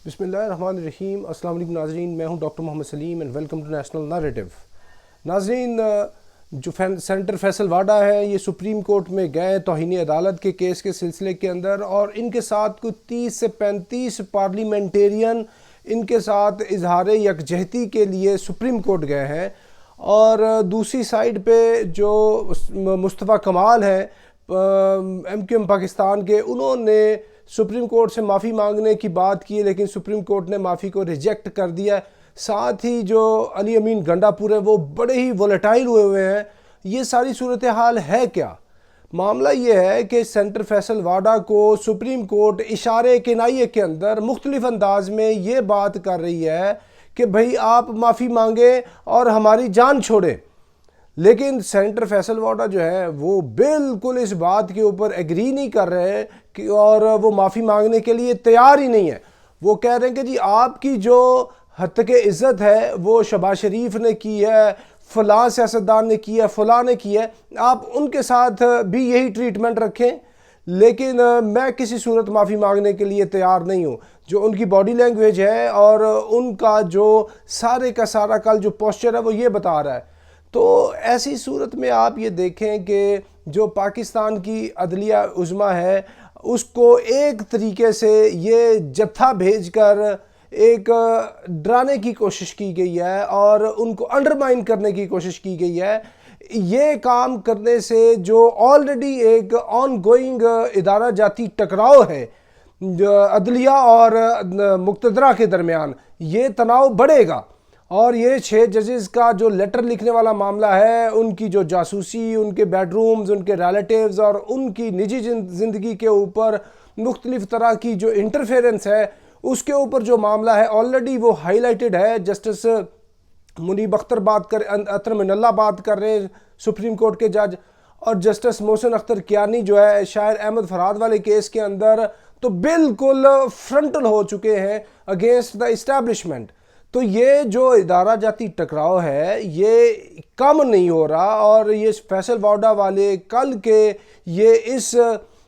بسم اللہ الرحمن الرحیم۔ السلام علیکم ناظرین، میں ہوں doctor Muhammad Salim and welcome to national narrative. ناظرین، جو سینٹر فیصل واڈا ہے یہ سپریم کورٹ میں گئے توہین عدالت کے کیس کے سلسلے کے اندر، اور ان کے ساتھ کوئی 30 سے 35 پارلیمنٹیرین ان کے ساتھ اظہار یکجہتی کے لیے سپریم کورٹ گئے ہیں۔ اور دوسری سائیڈ پہ جو مصطفیٰ کمال ہیں ایم کیو ایم پاکستان کے، انہوں نے سپریم کورٹ سے معافی مانگنے کی بات کی، لیکن سپریم کورٹ نے معافی کو ریجیکٹ کر دیا۔ ساتھ ہی جو علی امین گنڈا پور ہے وہ بڑے ہی ولیٹائل ہوئے ہیں۔ یہ ساری صورتحال ہے کیا؟ معاملہ یہ ہے کہ سینٹر فیصل واڈا کو سپریم کورٹ اشارے کنائیے کے اندر مختلف انداز میں یہ بات کر رہی ہے کہ بھئی آپ معافی مانگیں اور ہماری جان چھوڑیں، لیکن سینٹر فیصل واڈا جو ہے وہ بالکل اس بات کے اوپر ایگری نہیں کر رہے اور وہ معافی مانگنے کے لیے تیار ہی نہیں ہے۔ وہ کہہ رہے ہیں کہ جی آپ کی جو حق عزت ہے وہ شہباز شریف نے کی ہے، فلاں سیاستدان نے کی ہے، فلاں نے کی ہے، آپ ان کے ساتھ بھی یہی ٹریٹمنٹ رکھیں، لیکن میں کسی صورت معافی مانگنے کے لیے تیار نہیں ہوں۔ جو ان کی باڈی لینگویج ہے اور ان کا جو سارے کا سارا کل جو پوسچر ہے وہ یہ بتا رہا ہے۔ تو ایسی صورت میں آپ یہ دیکھیں کہ جو پاکستان کی عدلیہ عظمیٰ ہے اس کو ایک طریقے سے یہ جتھا بھیج کر ایک ڈرانے کی کوشش کی گئی ہے اور ان کو انڈرمائن کرنے کی کوشش کی گئی ہے۔ یہ کام کرنے سے جو آلریڈی ایک آن گوئنگ ادارہ جاتی ٹکراؤ ہے عدلیہ اور مقتدرہ کے درمیان، یہ تناؤ بڑھے گا۔ اور یہ 6 ججز کا جو لیٹر لکھنے والا معاملہ ہے، ان کی جو جاسوسی، ان کے بیڈ رومز، ان کے ریلیٹیوز اور ان کی نجی زندگی کے اوپر مختلف طرح کی جو انٹرفیرنس ہے، اس کے اوپر جو معاملہ ہے آلریڈی وہ ہائی لائٹڈ ہے۔ جسٹس منیب اختر اطہر من اللہ بات کر رہے ہیں، سپریم کورٹ کے جج، اور جسٹس محسن اختر کیانی جو ہے شاعر احمد فرہاد والے کیس کے اندر تو بالکل فرنٹل ہو چکے ہیں اگینسٹ دا اسٹیبلشمنٹ۔ تو یہ جو ادارہ جاتی ٹکراؤ ہے یہ کم نہیں ہو رہا، اور یہ فیصل واڈا والے کل کے یہ اس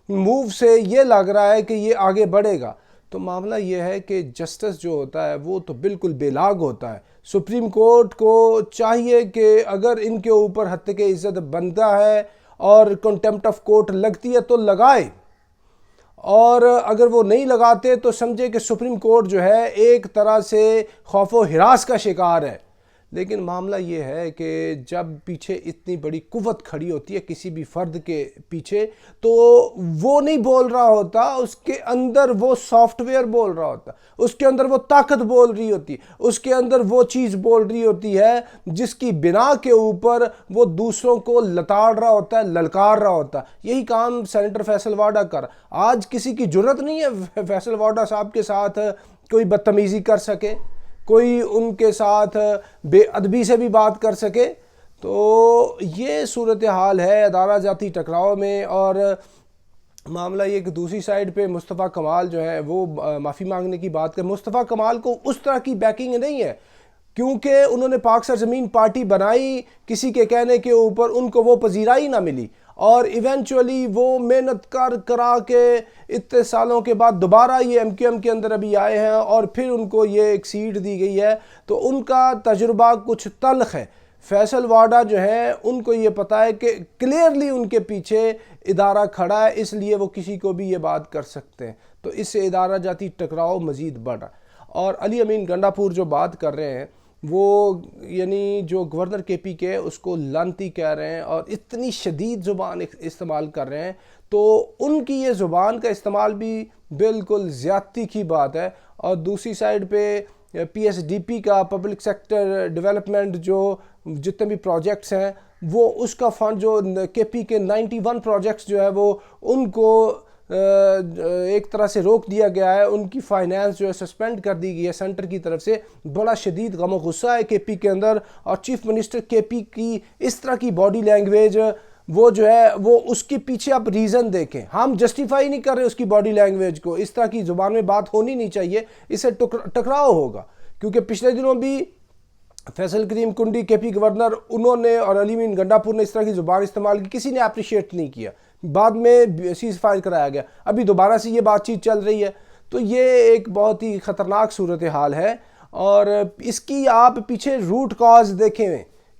موو سے یہ لگ رہا ہے کہ یہ آگے بڑھے گا۔ تو معاملہ یہ ہے کہ جسٹس جو ہوتا ہے وہ تو بالکل بے لاگ ہوتا ہے۔ سپریم کورٹ کو چاہیے کہ اگر ان کے اوپر حق عزت بنتا ہے اور کنٹمپٹ آف کورٹ لگتی ہے تو لگائے، اور اگر وہ نہیں لگاتے تو سمجھے کہ سپریم کورٹ جو ہے ایک طرح سے خوف و ہراس کا شکار ہے۔ لیکن معاملہ یہ ہے کہ جب پیچھے اتنی بڑی قوت کھڑی ہوتی ہے کسی بھی فرد کے پیچھے، تو وہ نہیں بول رہا ہوتا، اس کے اندر وہ سافٹ ویئر بول رہا ہوتا، اس کے اندر وہ طاقت بول رہی ہوتی، اس کے اندر وہ چیز بول رہی ہوتی ہے جس کی بنا کے اوپر وہ دوسروں کو لتاڑ رہا ہوتا ہے، للکار رہا ہوتا ہے۔ یہی کام سینٹر فیصل واڈا کر آج کسی کی جرت نہیں ہے فیصل واڈا صاحب کے ساتھ کوئی بدتمیزی کر سکے، کوئی ان کے ساتھ بے ادبی سے بھی بات کر سکے۔ تو یہ صورتحال ہے ادارہ جاتی ٹکراؤ میں۔ اور معاملہ یہ کہ دوسری سائیڈ پہ مصطفیٰ کمال جو ہے وہ معافی مانگنے کی بات کر، مصطفیٰ کمال کو اس طرح کی بیکنگ نہیں ہے کیونکہ انہوں نے پاک سرزمین پارٹی بنائی، کسی کے کہنے کے اوپر ان کو وہ پذیرائی نہ ملی، اور ایونچولی وہ محنت کرا کے اتنے سالوں کے بعد دوبارہ یہ ایم کیو ایم کے اندر ابھی آئے ہیں، اور پھر ان کو یہ ایک سیٹ دی گئی ہے، تو ان کا تجربہ کچھ تلخ ہے۔ فیصل واڈا جو ہے ان کو یہ پتہ ہے کہ کلیئرلی ان کے پیچھے ادارہ کھڑا ہے، اس لیے وہ کسی کو بھی یہ بات کر سکتے ہیں، تو اس سے ادارہ جاتی ٹکراؤ مزید بڑھا۔ اور علی امین گنڈا پور جو بات کر رہے ہیں وہ یعنی جو گورنر کے پی کے اس کو لانتی کہہ رہے ہیں اور اتنی شدید زبان استعمال کر رہے ہیں، تو ان کی یہ زبان کا استعمال بھی بالکل زیادتی کی بات ہے۔ اور دوسری سائیڈ پہ پی ایس ڈی پی کا پبلک سیکٹر ڈیولپمنٹ جو جتنے بھی پروجیکٹس ہیں وہ اس کا فنڈ جو کے پی کے 91 پروجیکٹس جو ہے وہ ان کو ایک طرح سے روک دیا گیا ہے، ان کی فائنانس جو ہے سسپینڈ کر دی گئی ہے سینٹر کی طرف سے۔ بڑا شدید غم و غصہ ہے کے پی کے اندر، اور چیف منسٹر کے پی کی اس طرح کی باڈی لینگویج وہ جو ہے وہ اس کے پیچھے آپ ریزن دیکھیں، ہم جسٹیفائی نہیں کر رہے اس کی باڈی لینگویج کو، اس طرح کی زبان میں بات ہونی نہیں چاہیے، اس سے ٹکراؤ ہوگا۔ کیونکہ پچھلے دنوں بھی فیصل کریم کنڈی کے پی گورنر انہوں نے اور علی امین گنڈا پور نے اس طرح کی زبان استعمال کی، کسی نے اپریشیٹ نہیں کیا، بعد میں سیز فائر کرایا گیا، ابھی دوبارہ سے یہ بات چیت چل رہی ہے۔ تو یہ ایک بہت ہی خطرناک صورتحال ہے، اور اس کی آپ پیچھے روٹ کاز دیکھیں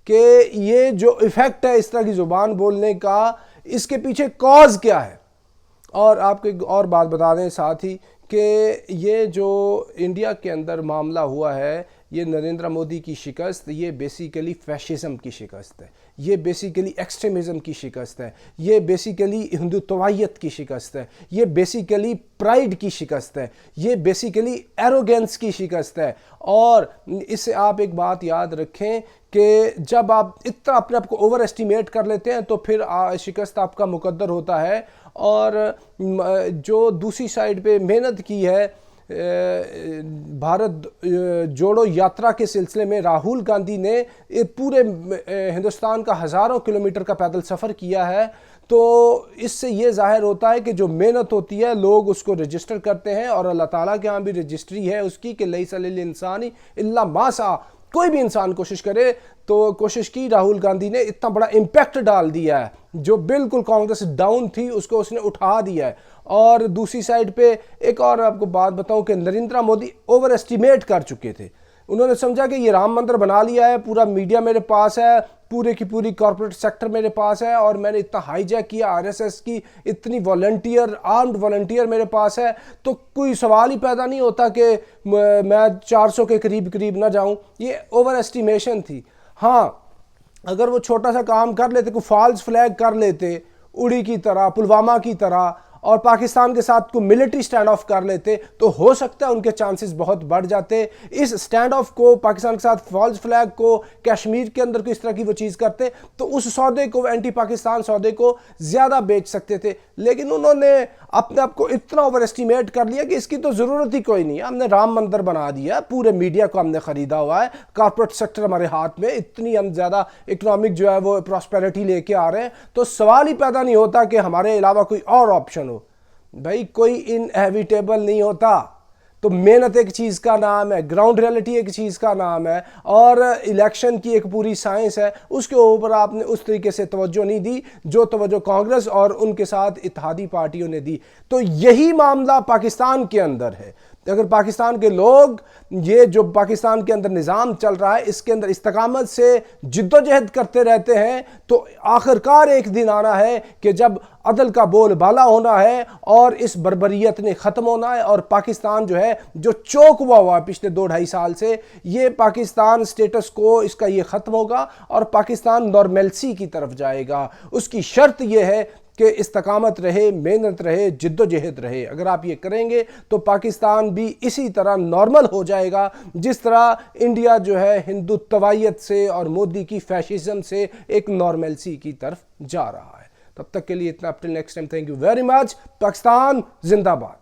کہ یہ جو ایفیکٹ ہے اس طرح کی زبان بولنے کا، اس کے پیچھے کاز کیا ہے۔ اور آپ کو ایک اور بات بتا دیں ساتھ ہی کہ یہ جو انڈیا کے اندر معاملہ ہوا ہے، یہ نریندر مودی کی شکست، یہ بیسیکلی فیشزم کی شکست ہے، یہ بیسیکلی ایکسٹریمزم کی شکست ہے، یہ بیسیکلی ہندوتوائیت کی شکست ہے، یہ بیسیکلی پرائیڈ کی شکست ہے، یہ بیسیکلی ایروگینس کی شکست ہے۔ اور اس سے آپ ایک بات یاد رکھیں کہ جب آپ اتنا اپنے آپ کو اوور ایسٹیمیٹ کر لیتے ہیں تو پھر شکست آپ کا مقدر ہوتا ہے۔ اور جو دوسری سائیڈ پہ محنت کی ہے بھارت جوڑو یاترا کے سلسلے میں، راہل گاندھی نے پورے ہندوستان کا ہزاروں کلومیٹر کا پیدل سفر کیا ہے، تو اس سے یہ ظاہر ہوتا ہے کہ جو محنت ہوتی ہے لوگ اس کو رجسٹر کرتے ہیں، اور اللہ تعالیٰ کے ہاں بھی رجسٹری ہے اس کی کہ لیس علی الانسان الا ما سعی، کوئی بھی انسان کوشش کرے تو کوشش کی۔ راہل گاندھی نے اتنا بڑا امپیکٹ ڈال دیا ہے، جو بالکل کانگریس ڈاؤن تھی اس کو اس نے اٹھا دیا ہے۔ اور دوسری سائیڈ پہ ایک اور آپ کو بات بتاؤں کہ نریندر مودی اوور ایسٹیمیٹ کر چکے تھے، انہوں نے سمجھا کہ یہ رام مندر بنا لیا ہے، پورا میڈیا میرے پاس ہے، پورے کی پوری کارپوریٹ سیکٹر میرے پاس ہے، اور میں نے اتنا ہائی جیک کیا آر ایس ایس کی، اتنی والنٹیئر آرمڈ والنٹیئر میرے پاس ہے، تو کوئی سوال ہی پیدا نہیں ہوتا کہ میں 400 کے قریب نہ جاؤں۔ یہ اوور ایسٹیمیشن تھی۔ ہاں اگر وہ چھوٹا سا کام کر لیتے، کوئی فالس فلیگ کر لیتے اڑی کی طرح، پلوامہ کی طرح، اور پاکستان کے ساتھ کوئی ملٹری سٹینڈ آف کر لیتے تو ہو سکتا ہے ان کے چانسز بہت بڑھ جاتے۔ اس سٹینڈ آف کو، پاکستان کے ساتھ فالس فلیگ کو، کشمیر کے اندر کوئی اس طرح کی وہ چیز کرتے تو اس سودے کو، اینٹی پاکستان سودے کو زیادہ بیچ سکتے تھے، لیکن انہوں نے اپنے آپ کو اتنا اوور ایسٹیمیٹ کر لیا کہ اس کی تو ضرورت ہی کوئی نہیں ہے، ہم نے رام مندر بنا دیا، پورے میڈیا کو ہم نے خریدا ہوا ہے، کارپوریٹ سیکٹر ہمارے ہاتھ میں، اتنی ہم زیادہ اکنامک جو ہے وہ پراسپیرٹی لے کے آ رہے ہیں، تو سوال ہی پیدا نہیں ہوتا کہ ہمارے علاوہ کوئی اور آپشن ہو۔ بھائی کوئی انہیویٹیبل نہیں ہوتا، تو محنت ایک چیز کا نام ہے، گراؤنڈ ریئلٹی ایک چیز کا نام ہے، اور الیکشن کی ایک پوری سائنس ہے، اس کے اوپر آپ نے اس طریقے سے توجہ نہیں دی جو توجہ کانگریس اور ان کے ساتھ اتحادی پارٹیوں نے دی۔ تو یہی معاملہ پاکستان کے اندر ہے۔ اگر پاکستان کے لوگ یہ جو پاکستان کے اندر نظام چل رہا ہے اس کے اندر استقامت سے جد و جہد کرتے رہتے ہیں، تو آخرکار ایک دن آنا ہے کہ جب عدل کا بول بالا ہونا ہے اور اس بربریت نے ختم ہونا ہے، اور پاکستان جو ہے جو چوک ہوا پچھلے 2-2.5 سال سے، یہ پاکستان سٹیٹس کو اس کا یہ ختم ہوگا اور پاکستان نارملسی کی طرف جائے گا۔ اس کی شرط یہ ہے کہ استقامت رہے، محنت رہے، جد و جہد رہے۔ اگر آپ یہ کریں گے تو پاکستان بھی اسی طرح نارمل ہو جائے گا جس طرح انڈیا جو ہے ہندوتوائیت سے اور مودی کی فیشزم سے ایک نارملسی کی طرف جا رہا ہے۔ تب تک کے لیے اتنا، up till next time, thank you very much. Pakistan زندہ باد۔